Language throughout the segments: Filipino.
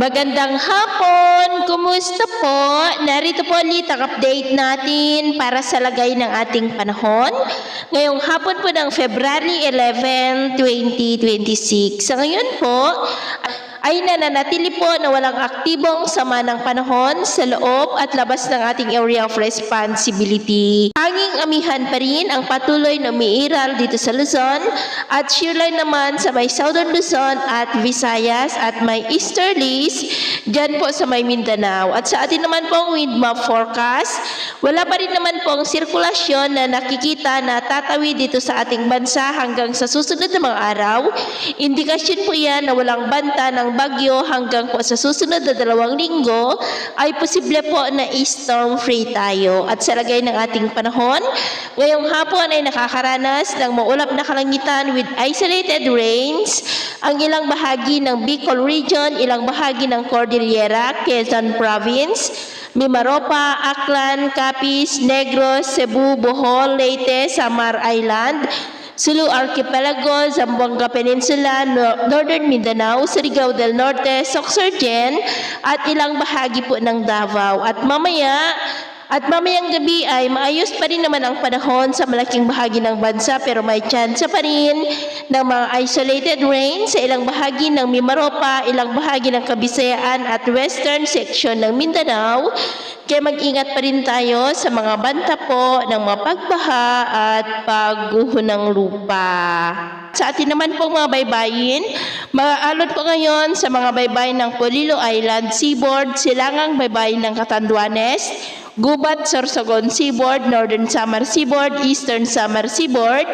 Magandang hapon! Kumusta po? Narito po ulit ang update natin para sa lagay ng ating panahon. Ngayong hapon po ng February 11, 2026. Sa ngayon po, ay nananatili po na walang aktibong sama ng panahon sa loob at labas ng ating area of responsibility. Hanging amihan pa rin ang patuloy na umiiral dito sa Luzon at shearline naman sa may Southern Luzon at Visayas at may easterlies dyan po sa may Mindanao. At sa atin naman pong wind map forecast, wala pa rin naman pong sirkulasyon na nakikita na tatawid dito sa ating bansa hanggang sa susunod na mga araw. Indikasyon po yan na walang banta ng bagyo hanggang po sa susunod na 2 linggo ay posible po na storm free tayo. At sa lagay ng ating panahon, ngayong hapon ay nakakaranas ng maulap na kalangitan with isolated rains ang ilang bahagi ng Bicol Region, ilang bahagi ng Cordillera, Quezon Province, Mimaropa, Aklan, Capiz, Negros, Cebu, Bohol, Leyte, Samar Island, Sulu Archipelago, Zamboanga Peninsula, Northern Mindanao, Surigao del Norte, Sorsogon, at ilang bahagi po ng Davao. At mamayang gabi ay maayos pa rin naman ang panahon sa malaking bahagi ng bansa pero may chance pa rin ng mga isolated rain sa ilang bahagi ng Mimaropa, ilang bahagi ng Kabisayaan at western section ng Mindanao. Kaya mag-ingat pa rin tayo sa mga banta po ng mga pagbaha at pagguho ng lupa. Sa atin naman pong mga baybayin, mag-aalon po ngayon sa mga baybayin ng Polillo Island Seaboard, silangang baybayin ng Catanduanes, Gubat, Sorsogon Seaboard, Northern Samar Seaboard, Eastern Samar Seaboard,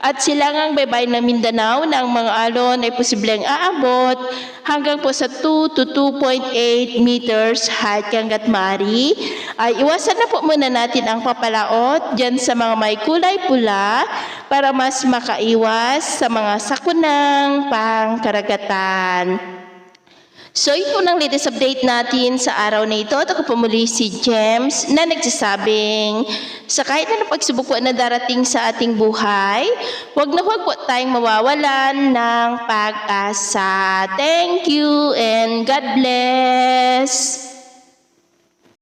at silangang baybayin ng Mindanao na ang mga alon ay posibleng aabot hanggang po sa 2 to 2.8 meters height hanggat maaari. Ay iwasan na po muna natin ang papalaot dyan sa mga may kulay pula para mas makaiwas sa mga sakunang pangkaragatan. So, ito ang latest update natin sa araw na ito. At ako po muli si James na nagsasabing sa kahit na pagsubok po na darating sa ating buhay, huwag po tayong mawawalan ng pag-asa. Thank you and God bless!